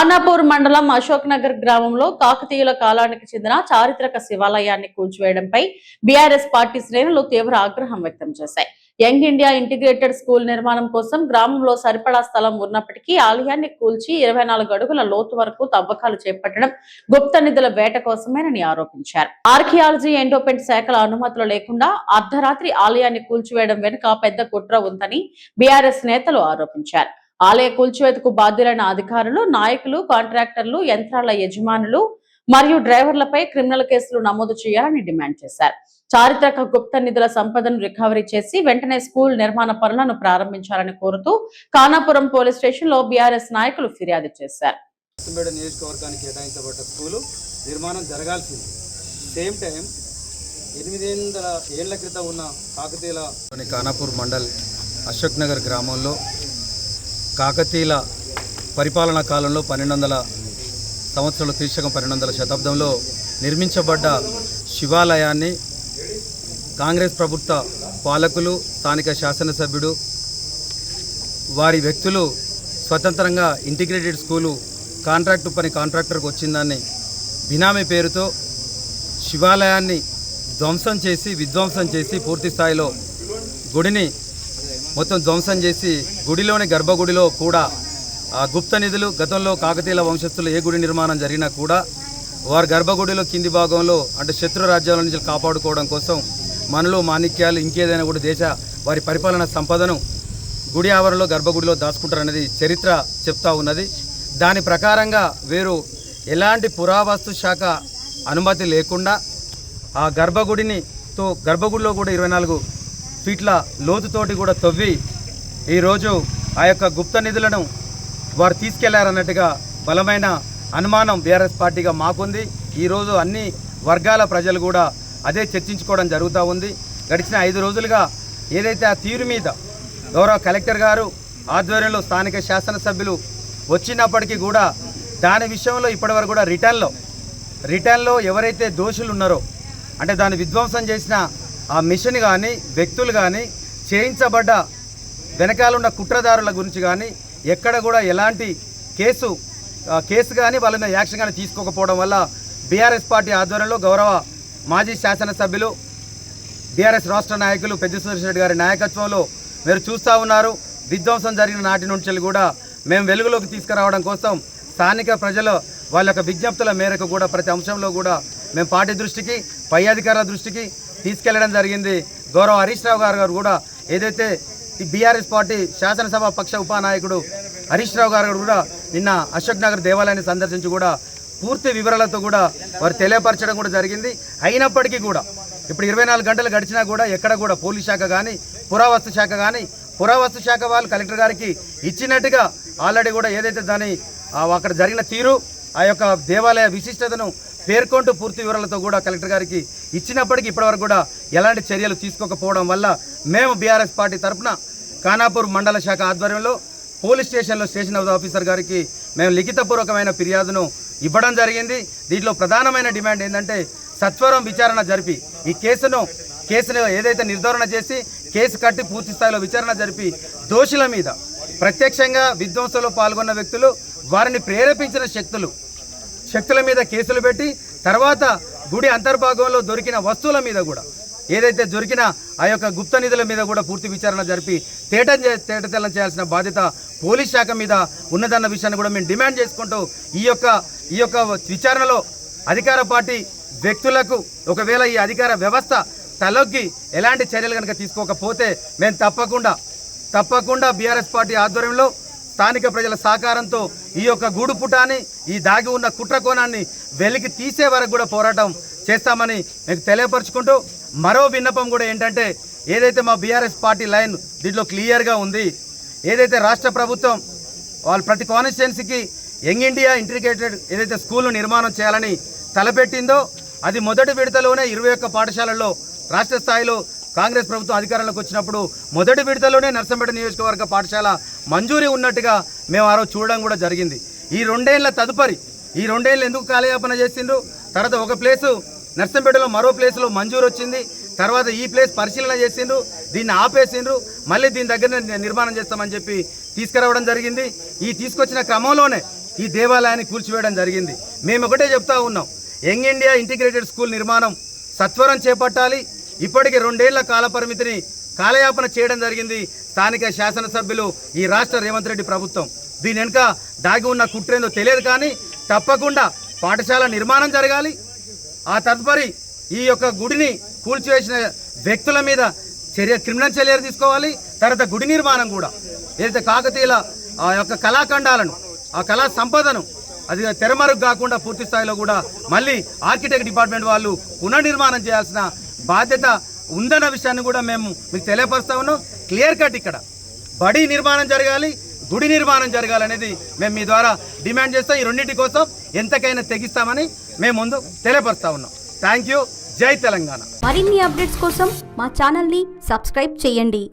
ఖానాపూర్ మండలం అశోక్ నగర్ గ్రామంలో కాకతీయుల కాలానికి చెందిన చారిత్రక శివాలయాన్ని కూల్చివేయడంపై బీఆర్ఎస్ పార్టీ శ్రేణులు తీవ్ర ఆగ్రహం వ్యక్తం చేశాయి. యంగ్ ఇండియా ఇంటిగ్రేటెడ్ స్కూల్ నిర్మాణం కోసం గ్రామంలో సరిపడా స్థలం ఉన్నప్పటికీ ఆలయాన్ని కూల్చి 24 అడుగుల లోతు వరకు తవ్వకాలు చేపట్టడం గుప్త నిధుల వేట కోసమేనని ఆరోపించారు. ఆర్కియాలజీ ఎండోమెంట్ శాఖల అనుమతులు లేకుండా అర్ధరాత్రి ఆలయాన్ని కూల్చివేయడం వెనుక పెద్ద కుట్ర ఉందని బీఆర్ఎస్ నేతలు ఆరోపించారు. ఆలయ కూల్చివేతకు బాధ్యులైన అధికారులు, నాయకులు, కాంట్రాక్టర్లు, యంత్రాల యజమానులు మరియు డ్రైవర్లపై క్రిమినల్ కేసులు నమోదు చేయాలని డిమాండ్ చేశారు. చారిత్రక గుప్త నిధుల సంపదను రికవరీ చేసి వెంటనే స్కూల్ నిర్మాణ పనులను ప్రారంభించాలని కోరుతూ ఖానాపురం పోలీస్ స్టేషన్ లో బీఆర్ఎస్ నాయకులు ఫిర్యాదు చేశారు. నియోజకవర్గానికి కేటాయించబడ్డ స్కూలు నిర్మాణం జరగాల్సింది. సేమ్ టైం 800 ఏళ్ల క్రితం ఉన్న కాకతీయుల ఖానాపూర్ మండల్ అశోక్ నగర్ గ్రామంలో కాకతీయుల పరిపాలనా కాలంలో 1200 సంవత్సరాల క్రీస్తకం 1200 శతాబ్దంలో నిర్మించబడ్డ శివాలయాన్ని కాంగ్రెస్ ప్రభుత్వ పాలకులు, స్థానిక శాసనసభ్యుడు, వారి వ్యక్తులు స్వతంత్రంగా ఇంటిగ్రేటెడ్ స్కూలు కాంట్రాక్టర్కి వచ్చిందని బినామీ పేరుతో శివాలయాన్ని విధ్వంసం చేసి పూర్తి స్థాయిలో గుడిని మొత్తం ధ్వంసం చేసి గుడిలోని గర్భగుడిలో కూడా ఆ గుప్త నిధులు గతంలో కాకతీయుల వంశస్థులు ఏ గుడి నిర్మాణం జరిగినా కూడా వారి గర్భగుడిలో కింది భాగంలో అంటే శత్రు రాజ్యాల నుంచి కాపాడుకోవడం కోసం మనలో మాణిక్యాలు ఇంకేదైనా కూడా వారి పరిపాలన సంపదను గుడి ఆవరణలో గర్భగుడిలో దాచుకుంటారనేది చరిత్ర చెప్తా ఉన్నది. దాని ప్రకారంగా వీరు ఎలాంటి పురావస్తు శాఖ అనుమతి లేకుండా ఆ గర్భగుడిలో కూడా 24 ఫీట్ల లోతుతోటి కూడా తవ్వి ఈరోజు ఆ యొక్క గుప్త నిధులను వారు తీసుకెళ్లారన్నట్టుగా బలమైన అనుమానం బీఆర్ఎస్ పార్టీగా మాకుంది. ఈరోజు అన్ని వర్గాల ప్రజలు కూడా అదే చర్చించుకోవడం జరుగుతూ ఉంది. గడిచిన 5 రోజులుగా ఏదైతే ఆ తీరు మీద గౌరవ కలెక్టర్ గారు ఆధ్వర్యంలో స్థానిక శాసనసభ్యులు వచ్చినప్పటికీ కూడా దాని విషయంలో ఇప్పటివరకు కూడా రిటర్న్లో ఎవరైతే దోషులు ఉన్నారో అంటే దాన్ని విధ్వంసం చేసిన ఆ మిషన్ కానీ వ్యక్తులు కానీ చేయించబడ్డ వెనకాలన్న కుట్రదారుల గురించి కానీ ఎక్కడ కూడా ఎలాంటి కేసు కానీ వాళ్ళ మీద యాక్షన్ కానీ తీసుకోకపోవడం వల్ల బీఆర్ఎస్ పార్టీ ఆధ్వర్యంలో గౌరవ మాజీ శాసనసభ్యులు బీఆర్ఎస్ రాష్ట్ర నాయకులు పెద్ద సుదర్శన్ రెడ్డి గారి నాయకత్వంలో మీరు చూస్తూ ఉన్నారు. విధ్వంసం జరిగిన నాటి నుంచి కూడా మేము వెలుగులోకి తీసుకురావడం కోసం స్థానిక ప్రజలు వాళ్ళ యొక్క విజ్ఞప్తుల మేరకు కూడా ప్రతి అంశంలో కూడా మేము పార్టీ దృష్టికి, పై అధికారుల దృష్టికి తీసుకెళ్లడం జరిగింది. గౌరవ హరీష్ రావు గారు కూడా ఏదైతే బీఆర్ఎస్ పార్టీ శాసనసభ పక్ష ఉపానాయకుడు హరీష్ రావు గారు కూడా నిన్న అశోక్ నగర్ దేవాలయాన్ని సందర్శించి కూడా పూర్తి వివరాలతో కూడా వారు తెలియపరచడం కూడా జరిగింది. అయినప్పటికీ కూడా ఇప్పుడు 24 గంటలు గడిచినా కూడా ఎక్కడ కూడా పోలీస్ శాఖ కానీ పురావస్తు శాఖ వాళ్ళు కలెక్టర్ గారికి ఇచ్చినట్టుగా ఆల్రెడీ కూడా ఏదైతే దాని అక్కడ జరిగిన తీరు ఆ యొక్క దేవాలయ విశిష్టతను పేర్కొంటూ పూర్తి వివరాలతో కూడా కలెక్టర్ గారికి ఇచ్చినప్పటికీ ఇప్పటివరకు కూడా ఎలాంటి చర్యలు తీసుకోకపోవడం వల్ల మేము బీఆర్ఎస్ పార్టీ తరఫున ఖానాపూర్ మండల శాఖ ఆధ్వర్యంలో పోలీస్ స్టేషన్లో స్టేషన్ ఆఫీసర్ గారికి మేము లిఖితపూర్వకమైన ఫిర్యాదును ఇవ్వడం జరిగింది. దీంట్లో ప్రధానమైన డిమాండ్ ఏంటంటే సత్వరం విచారణ జరిపి ఈ కేసును ఏదైతే నిర్ధారణ చేసి కేసు కట్టి పూర్తి స్థాయిలో విచారణ జరిపి దోషుల మీద ప్రత్యక్షంగా విధ్వంసంలో పాల్గొన్న వ్యక్తులు, వారిని ప్రేరేపించిన శక్తుల మీద కేసులు పెట్టి తర్వాత గుడి అంతర్భాగంలో దొరికిన వస్తువుల మీద కూడా ఏదైతే దొరికిన ఆ యొక్క గుప్త నిధుల మీద కూడా పూర్తి విచారణ జరిపి తేటతెల్లం చేయాల్సిన బాధ్యత పోలీస్ శాఖ మీద ఉన్నదన్న విషయాన్ని కూడా మేము డిమాండ్ చేసుకుంటూ ఈ యొక్క విచారణలో అధికార పార్టీ వ్యక్తులకు ఒకవేళ ఈ అధికార వ్యవస్థ తలొగ్గి ఎలాంటి చర్యలు కనుక తీసుకోకపోతే మేము తప్పకుండా బీఆర్ఎస్ పార్టీ ఆధ్వర్యంలో స్థానిక ప్రజల సహకారంతో ఈ యొక్క గూడుపుటాన్ని, ఈ దాగి ఉన్న కుట్రకోణాన్ని వెలికి తీసే వరకు కూడా పోరాటం చేస్తామని మీకు తెలియపరుచుకుంటూ మరో విన్నపం కూడా ఏంటంటే ఏదైతే మా బీఆర్ఎస్ పార్టీ లైన్ దీంట్లో క్లియర్గా ఉంది. ఏదైతే రాష్ట్ర ప్రభుత్వం వాళ్ళు ప్రతి కాన్స్టిట్యున్సీకి యంగ్ ఇండియా ఇంటిగ్రేటెడ్ ఏదైతే స్కూల్ నిర్మాణం చేయాలని తలపెట్టిందో అది మొదటి విడతలోనే 21 పాఠశాలల్లో రాష్ట్ర స్థాయిలో కాంగ్రెస్ ప్రభుత్వం అధికారంలోకి వచ్చినప్పుడు మొదటి విడతలోనే నర్సంపేట నియోజకవర్గ పాఠశాల మంజూరీ ఉన్నట్టుగా మేము ఆ రోజు చూడడం కూడా జరిగింది. ఈ 2 ఏళ్ల తదుపరి ఈ 2 ఏళ్ళు ఎందుకు కాలయాపన చేసిండ్రు? తర్వాత ఒక ప్లేసు నర్సంపేటలో మరో ప్లేస్లో మంజూరు వచ్చింది. తర్వాత ఈ ప్లేస్ పరిశీలన చేసిండ్రు, దీన్ని ఆపేసిండ్రు, మళ్ళీ దీని దగ్గర నిర్మాణం చేస్తామని చెప్పి తీసుకురావడం జరిగింది. ఈ తీసుకొచ్చిన క్రమంలోనే ఈ దేవాలయాన్ని కూల్చివేయడం జరిగింది. మేము ఒకటే చెప్తా ఉన్నాం, యంగ్ ఇండియా ఇంటిగ్రేటెడ్ స్కూల్ నిర్మాణం సత్వరం చేపట్టాలి. ఇప్పటికే 2 ఏళ్ల కాల పరిమితిని కాలయాపన చేయడం జరిగింది స్థానిక శాసనసభ్యులు, ఈ రాష్ట్ర రేవంత్ రెడ్డి ప్రభుత్వం. దీని వెనుక దాగి ఉన్న కుట్రేందో తెలియదు, కానీ తప్పకుండా పాఠశాల నిర్మాణం జరగాలి. ఆ తదుపరి ఈ యొక్క గుడిని కూల్చివేసిన వ్యక్తుల మీద క్రిమినల్ చర్యలు తీసుకోవాలి. తర్వాత గుడి నిర్మాణం కూడా ఏదైతే కాకతీయుల ఆ యొక్క కళాఖండాలను, ఆ కళా సంపదను అది తెరమరుగు కాకుండా పూర్తి స్థాయిలో కూడా మళ్ళీ ఆర్కిటెక్ట్ డిపార్ట్మెంట్ వాళ్ళు పునర్నిర్మాణం చేయాల్సిన బాధ్యత ఉందన్న విషయాన్ని కూడా మేము మీకు తెలియపరుస్తా ఉన్నాం. క్లియర్ కట్ ఇక్కడ బడి నిర్మాణం జరగాలి, గుడి నిర్మాణం జరగాలనేది మేము మీ ద్వారా డిమాండ్ చేస్తాం. ఈ రెండింటి కోసం ఎంతకైనా తెగిస్తామని మేము ముందు తెలియపరుస్తా ఉన్నాం. Thank you. జై తెలంగాణ. మరిన్ని అప్డేట్స్ కోసం మా ఛానల్ని సబ్స్క్రైబ్ చేయండి.